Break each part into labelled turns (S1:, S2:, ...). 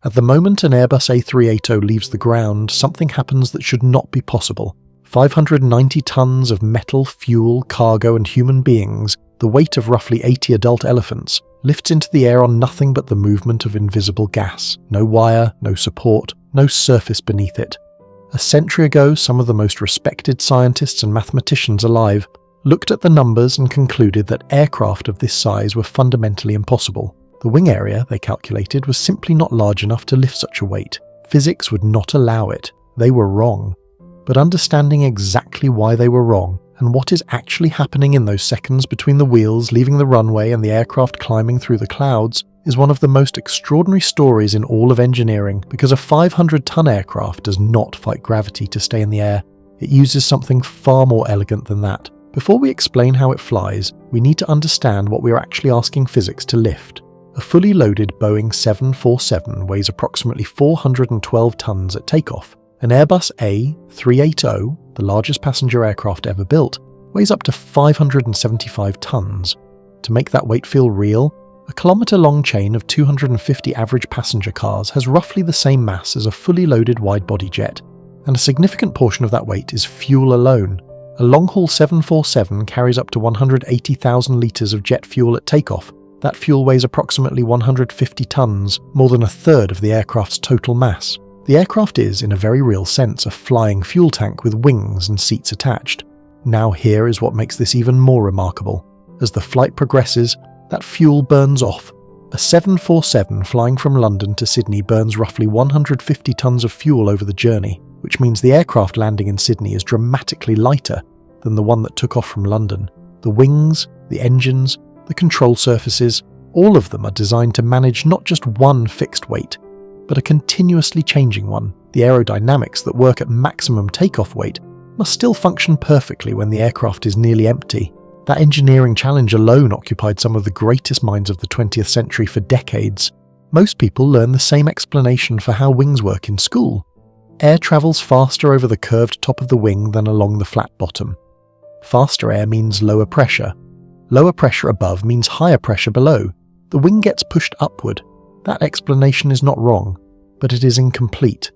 S1: At the moment an Airbus A380 leaves the ground, something happens that should not be possible. 590 tons of metal, fuel, cargo and human beings, the weight of roughly 80 adult elephants, lifts into the air on nothing but the movement of invisible gas. No wire, no support, no surface beneath it. A century ago, some of the most respected scientists and mathematicians alive looked at the numbers and concluded that aircraft of this size were fundamentally impossible. The wing area, they calculated, was simply not large enough to lift such a weight. Physics would not allow it. They were wrong. But understanding exactly why they were wrong, and what is actually happening in those seconds between the wheels leaving the runway and the aircraft climbing through the clouds, is one of the most extraordinary stories in all of engineering, because a 500-ton aircraft does not fight gravity to stay in the air. It uses something far more elegant than that. Before we explain how it flies, we need to understand what we are actually asking physics to lift. A fully loaded Boeing 747 weighs approximately 412 tons at takeoff. An Airbus A380, the largest passenger aircraft ever built, weighs up to 575 tons. To make that weight feel real, a kilometre-long chain of 250 average passenger cars has roughly the same mass as a fully loaded wide-body jet, and a significant portion of that weight is fuel alone. A long-haul 747 carries up to 180,000 litres of jet fuel at takeoff. That fuel weighs approximately 150 tons, more than a third of the aircraft's total mass. The aircraft is, in a very real sense, a flying fuel tank with wings and seats attached. Now here is what makes this even more remarkable. As the flight progresses, that fuel burns off. A 747 flying from London to Sydney burns roughly 150 tons of fuel over the journey, which means the aircraft landing in Sydney is dramatically lighter than the one that took off from London. The wings, the engines, the control surfaces, all of them are designed to manage not just one fixed weight, but a continuously changing one. The aerodynamics that work at maximum takeoff weight must still function perfectly when the aircraft is nearly empty. That engineering challenge alone occupied some of the greatest minds of the 20th century for decades. Most people learn the same explanation for how wings work in school. Air travels faster over the curved top of the wing than along the flat bottom. Faster air means lower pressure. Lower pressure above means higher pressure below. The wing gets pushed upward. That explanation is not wrong, but it is incomplete.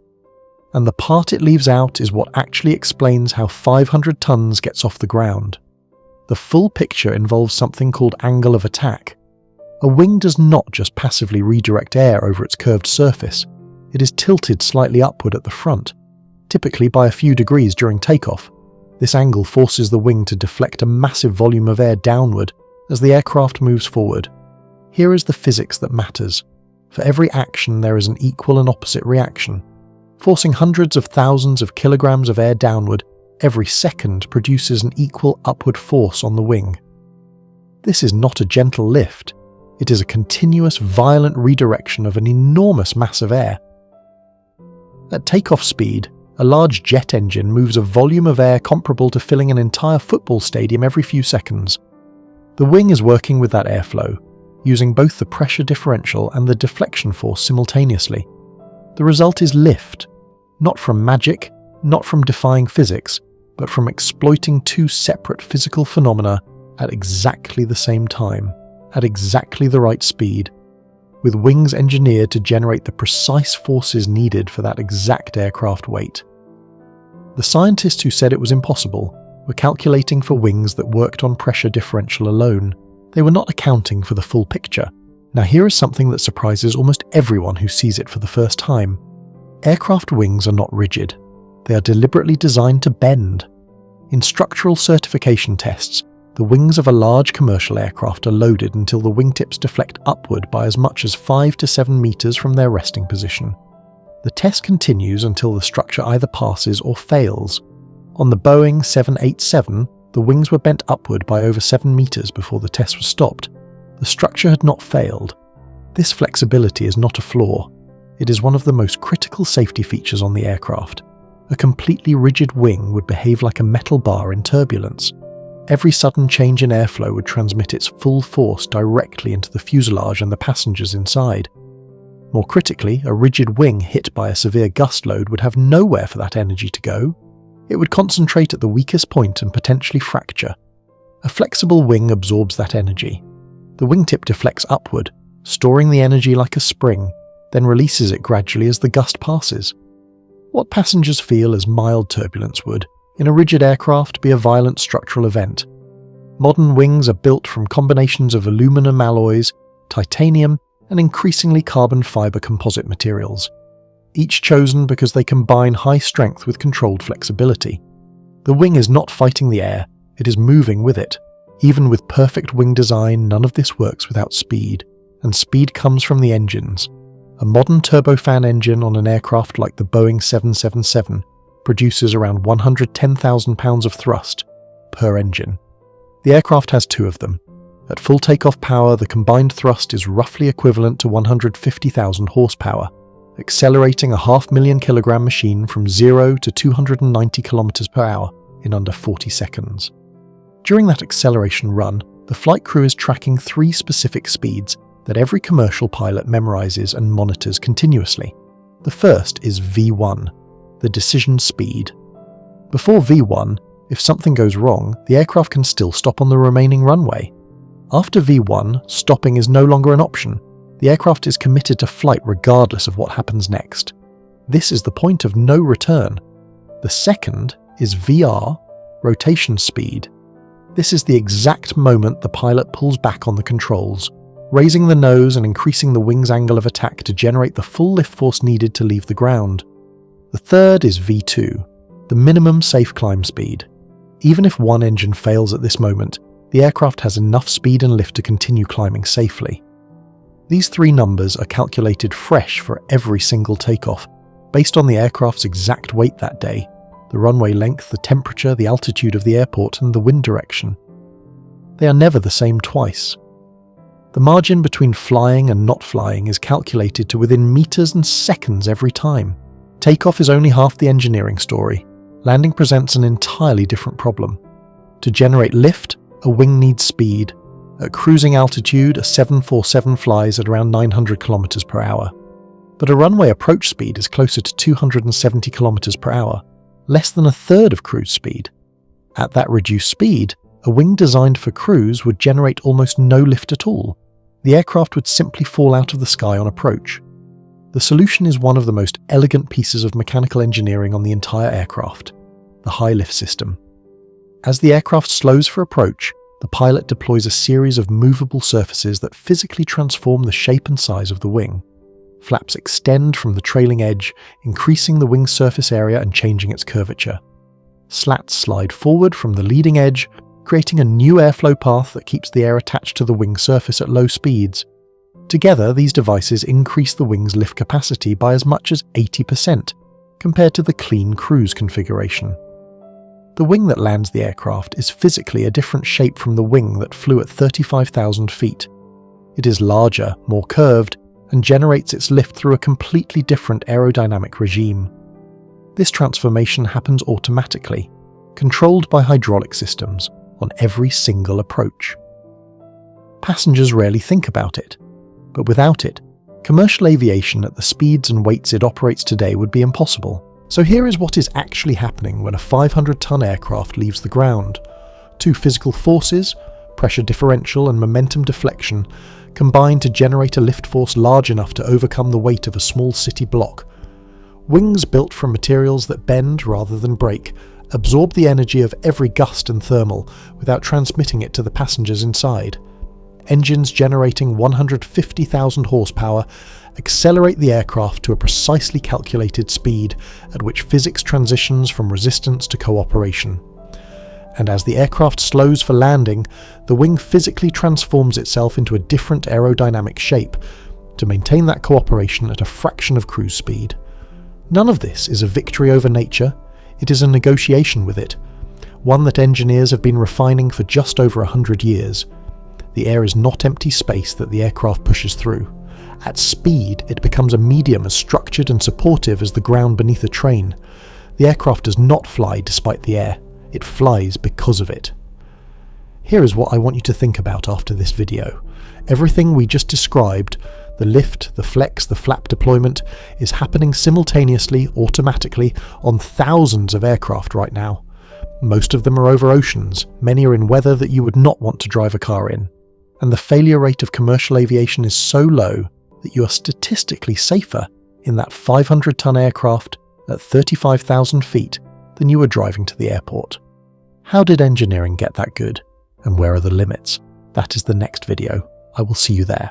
S1: And the part it leaves out is what actually explains how 500 tons gets off the ground. The full picture involves something called angle of attack. A wing does not just passively redirect air over its curved surface. It is tilted slightly upward at the front, typically by a few degrees during takeoff. This angle forces the wing to deflect a massive volume of air downward as the aircraft moves forward. Here is the physics that matters. For every action there is an equal and opposite reaction. Forcing hundreds of thousands of kilograms of air downward, every second produces an equal upward force on the wing. This is not a gentle lift. It is a continuous, violent redirection of an enormous mass of air. At takeoff speed, a large jet engine moves a volume of air comparable to filling an entire football stadium every few seconds. The wing is working with that airflow, using both the pressure differential and the deflection force simultaneously. The result is lift, not from magic, not from defying physics, but from exploiting two separate physical phenomena at exactly the same time, at exactly the right speed, with wings engineered to generate the precise forces needed for that exact aircraft weight. The scientists who said it was impossible were calculating for wings that worked on pressure differential alone. They were not accounting for the full picture. Now here is something that surprises almost everyone who sees it for the first time. Aircraft wings are not rigid. They are deliberately designed to bend. In structural certification tests, the wings of a large commercial aircraft are loaded until the wingtips deflect upward by as much as 5 to 7 meters from their resting position. The test continues until the structure either passes or fails. On the Boeing 787, the wings were bent upward by over 7 meters before the test was stopped. The structure had not failed. This flexibility is not a flaw. It is one of the most critical safety features on the aircraft. A completely rigid wing would behave like a metal bar in turbulence. Every sudden change in airflow would transmit its full force directly into the fuselage and the passengers inside. More critically, a rigid wing hit by a severe gust load would have nowhere for that energy to go. It would concentrate at the weakest point and potentially fracture. A flexible wing absorbs that energy. The wingtip deflects upward, storing the energy like a spring. then releases it gradually as the gust passes. What passengers feel as mild turbulence would, in a rigid aircraft, be a violent structural event. Modern wings are built from combinations of aluminum alloys, titanium, and increasingly carbon fiber composite materials, each chosen because they combine high strength with controlled flexibility. The wing is not fighting the air, it is moving with it. Even with perfect wing design, none of this works without speed, and speed comes from the engines. A modern turbofan engine on an aircraft like the Boeing 777 produces around 110,000 pounds of thrust per engine. The aircraft has two of them. At full takeoff power, the combined thrust is roughly equivalent to 150,000 horsepower, accelerating a 500,000 kilogram machine from 0 to 290 kilometers per hour in under 40 seconds. During that acceleration run, the flight crew is tracking 3 specific speeds that every commercial pilot memorizes and monitors continuously. The first is V1, the decision speed. Before V1, if something goes wrong, the aircraft can still stop on the remaining runway. After V1, stopping is no longer an option. The aircraft is committed to flight regardless of what happens next. This is the point of no return. The second is VR, rotation speed. This is the exact moment the pilot pulls back on the controls, raising the nose and increasing the wing's angle of attack to generate the full lift force needed to leave the ground. The third is V2, the minimum safe climb speed. Even if one engine fails at this moment, the aircraft has enough speed and lift to continue climbing safely. These 3 numbers are calculated fresh for every single takeoff, based on the aircraft's exact weight that day, the runway length, the temperature, the altitude of the airport, and the wind direction. They are never the same twice. The margin between flying and not flying is calculated to within meters and seconds every time. Takeoff is only half the engineering story. Landing presents an entirely different problem. To generate lift, a wing needs speed. At cruising altitude, a 747 flies at around 900 km per hour. But a runway approach speed is closer to 270 km per hour, less than a third of cruise speed. At that reduced speed, a wing designed for cruise would generate almost no lift at all. The aircraft would simply fall out of the sky on approach. The solution is one of the most elegant pieces of mechanical engineering on the entire aircraft, the high lift system. As the aircraft slows for approach, the pilot deploys a series of movable surfaces that physically transform the shape and size of the wing. Flaps extend from the trailing edge, increasing the wing's surface area and changing its curvature. Slats slide forward from the leading edge, creating a new airflow path that keeps the air attached to the wing surface at low speeds. Together, these devices increase the wing's lift capacity by as much as 80%, compared to the clean cruise configuration. The wing that lands the aircraft is physically a different shape from the wing that flew at 35,000 feet. It is larger, more curved, and generates its lift through a completely different aerodynamic regime. This transformation happens automatically, controlled by hydraulic systems, on every single approach. Passengers rarely think about it, but without it, commercial aviation at the speeds and weights it operates today would be impossible. So here is what is actually happening when a 500-ton aircraft leaves the ground. 2 physical forces, pressure differential and momentum deflection, combine to generate a lift force large enough to overcome the weight of a small city block. Wings built from materials that bend rather than break absorb the energy of every gust and thermal without transmitting it to the passengers inside. Engines generating 150,000 horsepower accelerate the aircraft to a precisely calculated speed at which physics transitions from resistance to cooperation. And as the aircraft slows for landing, the wing physically transforms itself into a different aerodynamic shape to maintain that cooperation at a fraction of cruise speed. None of this is a victory over nature, it is a negotiation with it, one that engineers have been refining for just over 100 years. The air is not empty space that the aircraft pushes through. At speed, it becomes a medium as structured and supportive as the ground beneath a train. The aircraft does not fly despite the air, it flies because of it. Here is what I want you to think about after this video. Everything we just described, the lift, the flex, the flap deployment, is happening simultaneously, automatically, on thousands of aircraft right now. Most of them are over oceans, many are in weather that you would not want to drive a car in. And the failure rate of commercial aviation is so low that that you are statistically safer in that 500-ton aircraft at 35,000 feet than you were driving to the airport. How did engineering get that good? And where are the limits? That is the next video. I will see you there.